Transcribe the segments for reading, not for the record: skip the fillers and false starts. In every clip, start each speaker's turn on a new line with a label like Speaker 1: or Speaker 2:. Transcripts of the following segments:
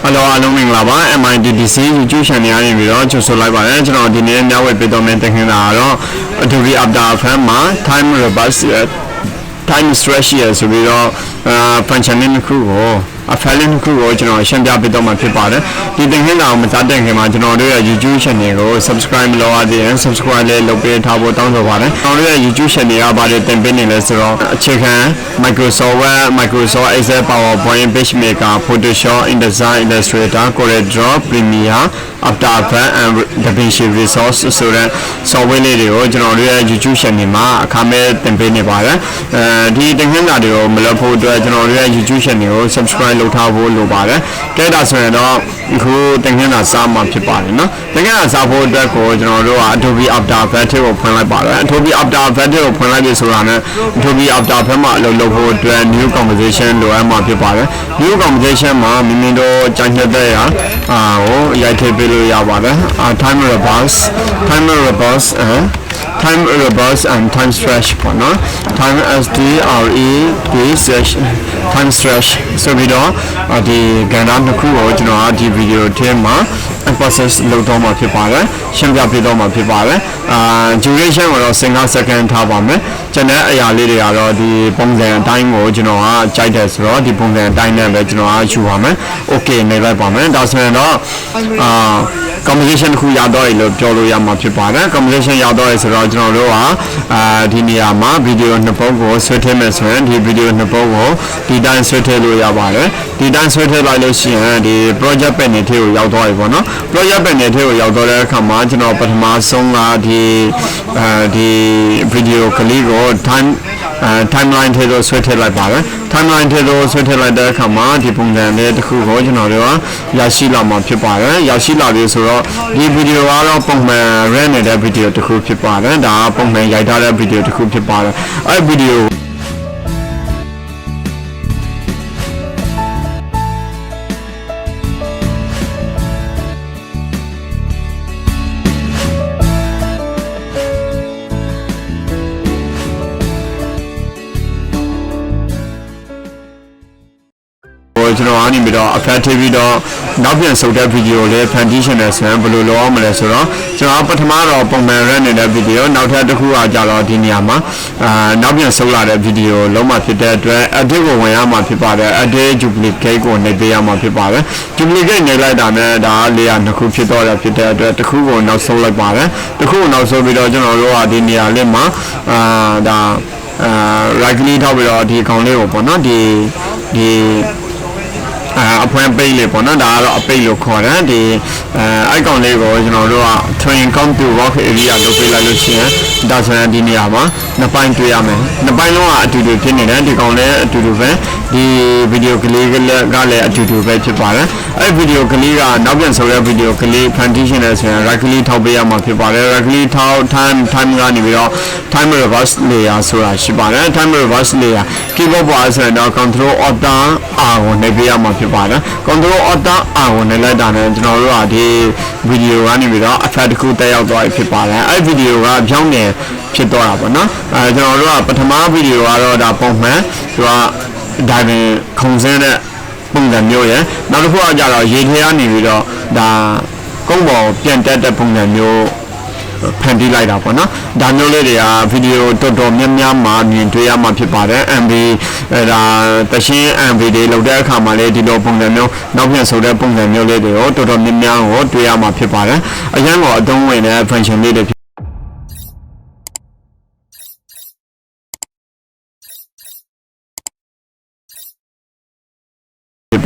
Speaker 1: Hello, hello, MITDC YouTube channel နေပြီးတော့ကြိုဆိုလိုက်ပါတယ်ကျွန်တော်ဒီနေ့ညဝက်ပေးတော့မယ်တင်ခင်းတာတော့ Adobe After Effects မှာ time robust time stretch ရဆိုပြီးတော့function တစ်ခုကိုအဖက်လင်းတစ်ခုကိုကျွန်တော်ရှင်းပြပေးတော့မှာဖြစ်ပါတယ်ဒီတင်ခင်းတာကိုမစတင်ခင်မှာကျွန်တော်တို့ရဲ့ YouTube channel ကို subscribe မလုပ်ရသေးရင် subscribe လေးလုပ်ပေးထားဖို့တောင်းဆိုပါတယ်ကျွန်တော်တို့ရဲ့ YouTube channel ကဘာတွေတင်ပေးနေလဲဆိုတော့အခြေခံ Microsoft Word Microsoft Excel PowerPoint Page Maker Photoshop InDesign Illustrator CorelDRAW Premiere After Effects and DaVinci Resource ဆိုတဲ့ software လေးတွေကိုကျွန်တော်တို့ရဲ့ YouTube channel မှာအခမဲ့တင်ပေးနေပါတယ်ဒီတင်ခင်းတာတွေကိုမလုပ်ဖို့အတွက်ကျွန်တော်တို့ရဲ့ YouTube channel ကို subscribe လုပ်ထားဖို့လိုပါတယ်။ကဲဒါဆိုရင်တော့အခုတင်ခင်းတာစားမှာဖြစ်ပါတယ်နော်။တင်ခင်းတာစားဖို့အတွက်ကိုကျွန်တော်တို့က Adobe After Effects ကိုဖွင့်လိုက်ပါတယ်။ Adobe After Effects ကိုဖွင့်လိုက်ပြီဆိုတာနဲ့ Adobe After Effects မှာလုပ်ဖို့အတွက် new composition လိုအပ်မှာဖြစ်ပါတယ်။ new composition မှာမိမိတို့ကြိုက်တဲ့ရာဟိုရိုက်ထည့်ပေးလို့ရပါတယ်။ time robust and time stretch ပေါ့နော် time stretch time stretch ဆိုပြီးတော့ဒီကဏ္ဍတစ်ခုကိုကျွန်တော်ဒီဗီဒီယိုထဲမှာ emphasis လုပ်တော့မှာဖြစ်ပါတယ်ရှင်းပြပေးတော့မှာဖြစ်ပါတယ်duration ကိုတော့15 second ထားပါမယ်ကျွန်တော်အရာလေးတွေကတော့ဒီပုံစံအတိုင်းကိုကျွန်တော်ကကြိုက်တယ်ဆိုတော့ဒီပုံစံအတိုင်းနဲ့ပဲကျွန်တော်ယူပါမယ် okay နေလိုက်ပါမယ်ဒါဆိုရင်တော့composition တစ်ခုရတော့လို့ပြောလို့ရမှာဖြစ်ပါတယ် composition ရတော့ဆိုတော့ကျွန်တော်တို့ကဒီနေရာမှာ video နှစ်ပုဒ်ကိုဆွဲထည့်မယ်ဆိုရင်ဒီ video နှစ်ပုဒ်ကိုဒီတိုင်းဆွဲထည့်လို့ရပါတယ်ဒီတိုင်းဆွဲထည့်လိုက်လို့ရှိရင်ဒီ project pen တွေထဲကိုရောက်သွားပြီပေါ့နော် project pen တွေထဲကိုရောက်တော့တဲ့အခါမှာကျွန်တော်ပထမဆုံးကဒီ video ကလေးကို timeline ထဲကိုဆွဲထည့်လိုက်ပါတယ် timeline ထဲကိုဆွဲထည့်လိုက်တဲ့အခါမှာဒီပုံစံလေးတစ်ခုကိုကျွန်တော်တို့ကရရှိလာမှာဖြစ်ပါတယ်ရရှိလာပြီဆိုတော့ဒီဗီဒီယိုကတော့ပုံမှန် run နေတဲ့ဗီဒီယိုတစ်ခုဖြစ်ပါတယ်ဒါကပုံမှန်ရိုက်ထားတဲ့ဗီဒီယိုတစ်ခုဖြစ်ပါတယ်အဲ့ဗီဒီယိုကျွန်တော်အနေနဲ့တော့ effective ပြီးတော့နောက်ပြန်ဆုပ်တဲ့ဗီဒီယိုလေး foundation နဲ့ဆိုရင်ဘယ်လိုလုပ်အောင်မလဲဆိုတော့ကျွန်တော်ပထမတော့ပုံမှန် run နေတဲ့ဗီဒီယိုနောက်ထပ်တစ်ခုကကြတော့ဒီနေရာမှာနောက်ပြန်ဆုပ်လာတဲ့ဗီဒီယိုလုံးဝဖြစ်တဲ့အတွက် edit ကိုဝင်ရမှာဖြစ်ပါတယ် edit duplicate ကိုနှိပ်ပေးရမှာဖြစ်ပါတယ် duplicate နှိပ်လိုက်တာနဲ့ဒါက layer နှစ်ခုဖြစ်တော့တာဖြစ်တဲ့အတွက်တစ်ခုကိုနောက်ဆုပ်လိုက်ပါတယ်တစ်ခုကိုနောက်ဆုပ်ပြီးတော့ကျွန်တော်တို့ကဒီနေရာလေးမှာဒါright click ထောက်ပြီးတော့ဒီအကောင်လေးကိုပေါ့နော်ဒီအဖွင့်ပိတ်လေးပေါ့နော်ဒါကတော့အပိတ်လို့ခေါ်တယ်ဒီicon လေးကိုကျွန်တော်တို့က train count to work area လုပ်ပေးလိုက်လို့ရှိရင်ဒါဆိုရင်ဒီနေရာမှာနှစ်ပိုင်းတွေ့ရမယ်နှစ်ပိုင်းလုံးကအတူတူဖြစ်နေတယ်ဒီကောင်လည်းအတူတူပဲဒီဗီဒီယိုကလေးကလည်းအတူတူပဲဖြစ်ပါတယ်အဲ့ဗီဒီယိုကလေးကနောက်ပြန်ဆိုတဲ့ဗီဒီယိုကလေး foundation နဲ့ဆိုရင် right click ထောက်ပေးရမှာဖြစ်ပါတယ် right click ထောက် time ကနေပြီးတော့ time reverse layer ဆိုတာရှိပါတယ် time reverse layer keyboard ပေါ်ဆိုရင်တော့ control alt r ကိုနှိပ်ပေးရမှာဖြစ်ပါတယ် control alt r ကိုနှိပ်လိုက်တာနဲ့ကျွန်တော်တို့ကဒီဗီဒီယိုကနေပြီးတော့ effect တစ်ခုတက်ရောက်သွားပြီဖြစ်ပါတယ်အဲ့ဗီဒီယိုကပြောင်းနေဖြစ်သွားတာပေါ့နော်ကျွန်တော်တို့ကပထမဗီဒီယိုကတော့ဒါပုံမှန်သူကဒါပင်ခုံစင်းတဲ့ပုံစံမျိုးရယ်နောက်တစ်ခုကကြတော့ရေထဲကနေပြီးတော့ဒါကုန်းပေါ်ပြန်တက်တဲ့ပုံစံမျိုးဖန်တီးလိုက်တာပေါ့နော်ဒါမျိုးလေးတွေကဗီဒီယိုတော်တော်များများမှာမြင်တွေ့ရမှာဖြစ်ပါတယ် MV ဒါတရှင်း MV တွေလောက်တဲ့အခါမှာလေဒီလိုပုံစံမျိုးနောက်ပြန်ဆိုတဲ့ပုံစံမျိုးလေးတွေကိုတော်တော်များများကိုတွေ့ရမှာဖြစ်ပါတယ်အရင်ကအသုံးဝင်တဲ့ function လေးတွေ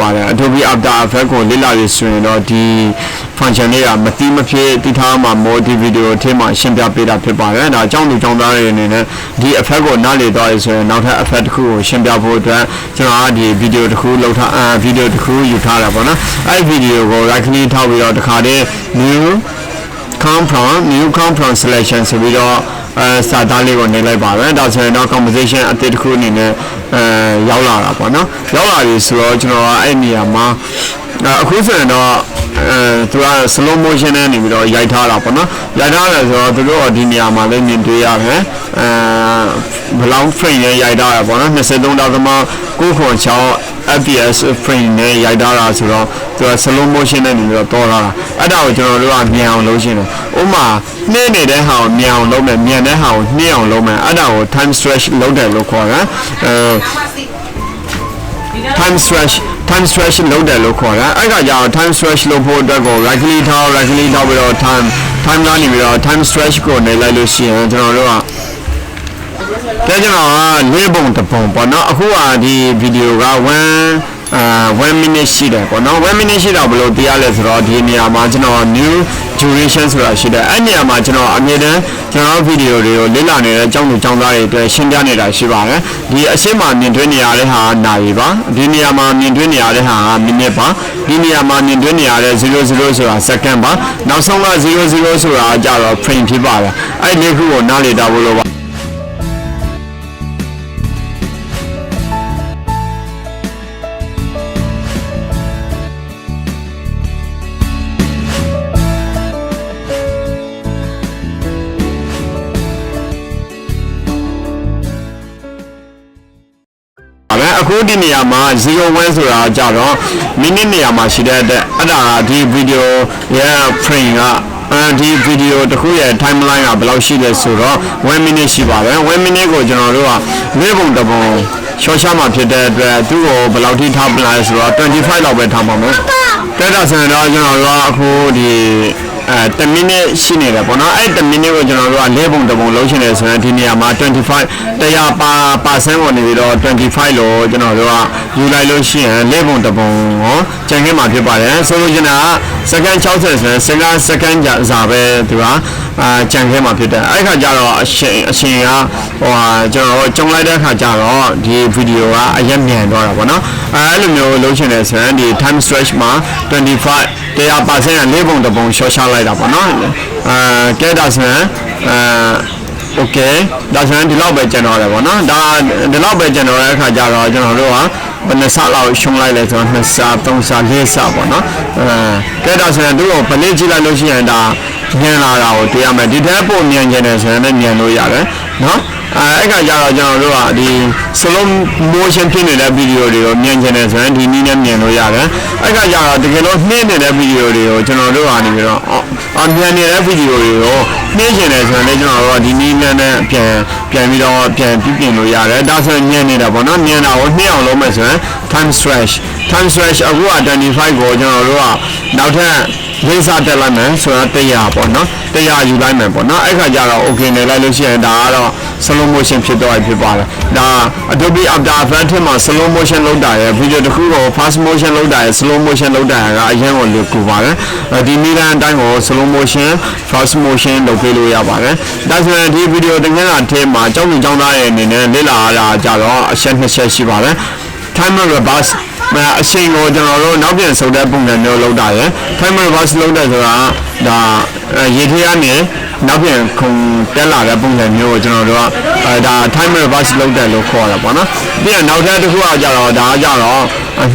Speaker 1: ပါတယ် Adobe After Effects ကိုလေ့လာရဆိုရင်တော့ဒီ function လေးကမတိမဖြစ်တည်ထားမှာမို့ဒီဗီဒီယိုထဲမှာရှင်းပြပေးတာဖြစ်ပါတယ်ဒါအကြောင်းသူအကြောင်းသားတွေအနေနဲ့ဒီ effect ကိုနားလည်သွားရဆိုရင်နောက်ထပ် effect တစ်ခုကိုရှင်းပြဖို့အတွက်ကျွန်တော်ကဒီဗီဒီယိုတစ်ခုလောက်ထားဗီဒီယိုတစ်ခုယူထားတာပေါ့နော်အဲ့ဗီဒီယိုကို right click ထောက်ပြီးတော့တခါတည်း new come from selection ဆိုပြီးတော့စာသားလေးကိုနှိပ်လိုက်ပါပဲဒါဆိုရင်တော့ composition အသစ်တစ်ခုအနေနဲ့ရောက်လာတာပေါ့နော်ရောက်လာပြီဆိုတော့ကျွန်တော်ကအဲ့နေရာမှာအခုဆိုရင်တော့သူက slow motion နဲ့နေပြီးတော့ရိုက်ထားတာပေါ့နော်ရိုက်ထားတယ်ဆိုတော့သူတို့ကဒီနေရာမှာလည်းမြင်တွေ့ရတယ် ဘလောင်း frame နဲ့ရိုက်ထားတာပေါ့နော်23.9 fps frame နဲ့ရိုက်ထားတာဆိုတော့သူက slow motion နဲ့နေပြီးတော့တော်လာတာအဲ့ဒါကိုကျွန်တော်တို့ကမြန်အောင်လုပ်ရှင်းတယ်ဥပမာနှင်းနေတဲ့ဟာကိုမြန်အောင်လုပ်မယ်မြန်တဲ့ဟာကိုနှင်းအောင်လုပ်မယ်အဲ့ဒါကို time stretch လုပ်တယ်လို့ခေါ်တာtime stretch လုပ်တယ်လို့ခေါ်တာအဲ့ကကြောင့် time stretch လုပ်ဖို့အတွက်ကို right click ထောက်ပြီးတော့ time ကနေပြီးတော့ time stretch ကိုနေလိုက်လို့ရှိရင်ကျွန်တော်တို့ကကျွန်တော်က၄ပုံတစ်ပုံပေါ့နော်အခုကဒီဗီဒီယိုက1 minute ရှိတယ်ပေါ့နော်1 minute ရှိတော့ဘယ်လိုသိရလဲဆိုတော့ဒီနေရာမှာကျွန်တော် new duration ဆိုတာရှိတယ်အဲ့နေရာမှာကျွန်တော်အမြဲတမ်းကျွန်တော်ဗီဒီယိုတွေကိုလေ့လာနေတဲ့ကျောင်းသူကျောင်းသားတွေအတွက်ရှင်းပြနေတာရှိပါတယ်ဒီအရှင်းမှာမြင်တွေ့နေရတဲ့ဟာနာရီပါဒီနေရာမှာမြင်တွေ့နေရတဲ့ဟာမိနစ်ပါဒီနေရာမှာမြင်တွေ့နေရတဲ့00ဆိုတာ second ပါနောက်ဆုံးက00ဆိုတာကြတော့ frame ဖြစ်ပါတယ်အဲ့ဒီခုကိုနားလေတာဖို့လို့ပါအခုဒီနေရာမှာ01ဆိုတာကြတော့မိနစ်နေရာမှာရှိတဲ့အဲ့ဒါဒီဗီဒီယိုရဲ့ frame ကဒီဗီဒီယိုတစ်ခုရဲ့ timeline ကဘယ်လောက်ရှိလဲဆိုတော့1 minute ရှိပါတယ်1 minute ကိုကျွန်တော်တို့က၄ပုံတစ်ပုံရှော့ချမှာဖြစ်တဲ့အတွက်သူ့ကိုဘယ်လောက်ထိထားပလိုက်ဆိုတော့25လောက်ပဲထားပါမယ်တဲ့ဒါဆိုရင်တော့ကျွန်တော်တို့ကအခုဒီ10 minute ရှိနေတယ်ပေါ့နော်အဲ့10 minute ကိုကျွန်တော်တို့က၄ပုံတစ်ပုံလုံးရှင်းနေဆိုရင်ဒီနေရာမှာ25တရား%ကိုနေပြီးတော့25လို့ကျွန်တော်တို့ကယူလိုက်လို့ရှိရင်၄ပုံတစ်ပုံကိုကျန်ခဲ့မှာဖြစ်ပါတယ်ဆိုလို့ကျွန်တော်ကစက္ကန့်60ဆိုရင်စက္ကန့်စာပဲသူကကြံခဲ့မှာဖြစ်တယ်အဲ့ခါကျတော့အရှင်ကကျွန်တော်ကြုံလိုက်တဲ့ခါကျတော့ဒီဗီဒီယိုကအရင်မြန်သွားတာပေါ့နော်အဲ့လိုမျိုးလုံးရှင်းနေဆိုရင်ဒီ time stretch မှာ25တရား%၄ပုံတစ်ပုံရှော့ချလိုက်တာပေါ့နော်ကဲဒါဆိုရင်โอเคဒါဆိုရင်ဒီလောက်ပဲကျန်တော့တယ်ပေါ့နော်ဒါဒီလောက်ပဲကျန်တော့တဲ့အခါကျတော့ကျွန်တော်တို့ကဘယ်နှဆလောက်ရှုံးလိုက်လဲဆိုတော့2ဆ3ဆ4ဆပေါ့နော်ကဲဒါဆိုရင်သူ့ကိုဗလစ်ကြည့်လိုက်လို့ရှိရင်ဒါမြန်လာတာကိုတွေ့ရမယ်ဒီထက်ပိုမြန်ကျင်တယ်ဆိုရင်လည်းမြန်လို့ရတယ်နော်အဲ့ကကြတော့ကျွန်တော်တို့ကဒီ slow motion ဖြစ်နေတဲ့ဗီဒီယိုတွေကိုမြန်ကျင်တယ်ဆိုရင်ဒီနည်းနဲ့မြန်လို့ရတယ်အဲ့ကကြတော့တကယ်လို့နှင်းနေတဲ့ဗီဒီယိုတွေကိုကျွန်တော်တို့ကနေပြီးတော့မြန်နေတဲ့ဗီဒီယိုတွေကိုနှင်းကျင်တယ်ဆိုရင်လည်းကျွန်တော်တို့ကဒီနည်းနဲ့ပြန်ပြီးတော့ပြန်ပြပြင်လို့ရတယ်ဒါဆိုရင်မြန်နေတာပေါ့နော်မြန်တာကိုနှင်းအောင်လုပ်မယ်ဆိုရင် time stretch အခုက25ကိုကျွန်တော်တို့ကနောက်ထပ်လေးစားတက်လိုက်မယ်ဆိုတော့100ပေါ့နော်100ယူလိုက်မယ်ပေါ့နော်အဲ့ခါကျတော့ okay နေလိုက်လို့ရှိရင်ဒါကတော့ slow motion ဖြစ်တော့ဖြစ်ပါတယ်ဒါ Adobe After Effects မှာ slow motion လုပ်တာရယ်ဗီဒီယိုတစ်ခုကို fast motion လုပ်တာရယ် slow motion လုပ်တာရယ်ကအရင်ကလွယ်ကူပါတယ်ဒီနည်းလမ်းအတိုင်းကို slow motion fast motion လုပ်ပေးလို့ရပါတယ်ဒါဆိုရင်ဒီဗီဒီယိုတစ်ခါအထက်မှာကျောင်းသူကျောင်းသားရဲ့အနေနဲ့လေ့လာရတာကြတော့အချက်2ချက်ရှိပါတယ် timer reverse အချိန်ကိုကျွန်တော်တို့နောက်ပြန်ဆုပ်တဲ့ပုံစံမျိုးလုပ်တာရယ် timer reverse လုပ်တဲ့ဆိုတာဒါရေထဲကနေနောက်ပြန်ခုန်တက်လာတဲ့ပုံစံမျိုးကိုကျွန်တော်တို့ကဒါ timer reverse လုပ်တယ်လို့ခေါ်တာပေါ့နော်ပြီးရင်နောက်ထပ်တစ်ခုကကြတော့ဒါကြတော့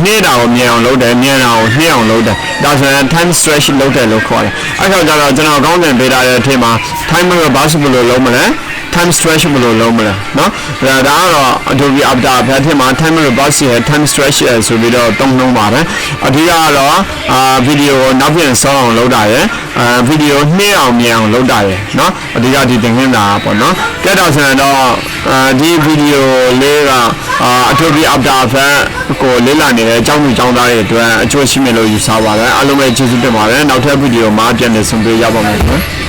Speaker 1: နှင်းတာကိုမြန်အောင်လုပ်တယ်မြန်တာကိုနှင်းအောင်လုပ်တယ်ဒါဆိုရင် time stretch လုပ်တယ်လို့ခေါ်တယ်အဲ့တော့ကြတော့ကျွန်တော်ကောင်းတယ်ပေးထားတဲ့အထက်မှာ timer reverse ဘယ်လိုလုပ်မလဲtime stretch ဘယ်လိုလုပ်မလဲเนาะဒါကတော့ Adobe After Effects ထဲမှာ time reverse ရဲ့ time stretch ရဲ့ဆိုပြီးတော့တုံ့နှုံးပါတယ်အဓိကကတော့ဗီဒီယိုကိုနောက်ပြန်ဆောင်းအောင်လုပ်တာရယ်ဗီဒီယိုနှင်းအောင်မြန်အောင်လုပ်တာရယ်เนาะအဓိကဒီသင်ခန်းစာပေါ့เนาะကဲတော့ဆိုရင်တော့ဒီဗီဒီယိုလေးကAdobe After Effects ကိုလေ့လာနေတဲ့ကျောင်းသူကျောင်းသားတွေအတွက်အကျိုးရှိမယ်လို့ယူဆပါတယ်အားလုံးပဲကျေးဇူးတင်ပါတယ်နောက်ထပ်ဗီဒီယိုမှာပြန်လည်ဆုံတွေ့ရပါမယ်နော်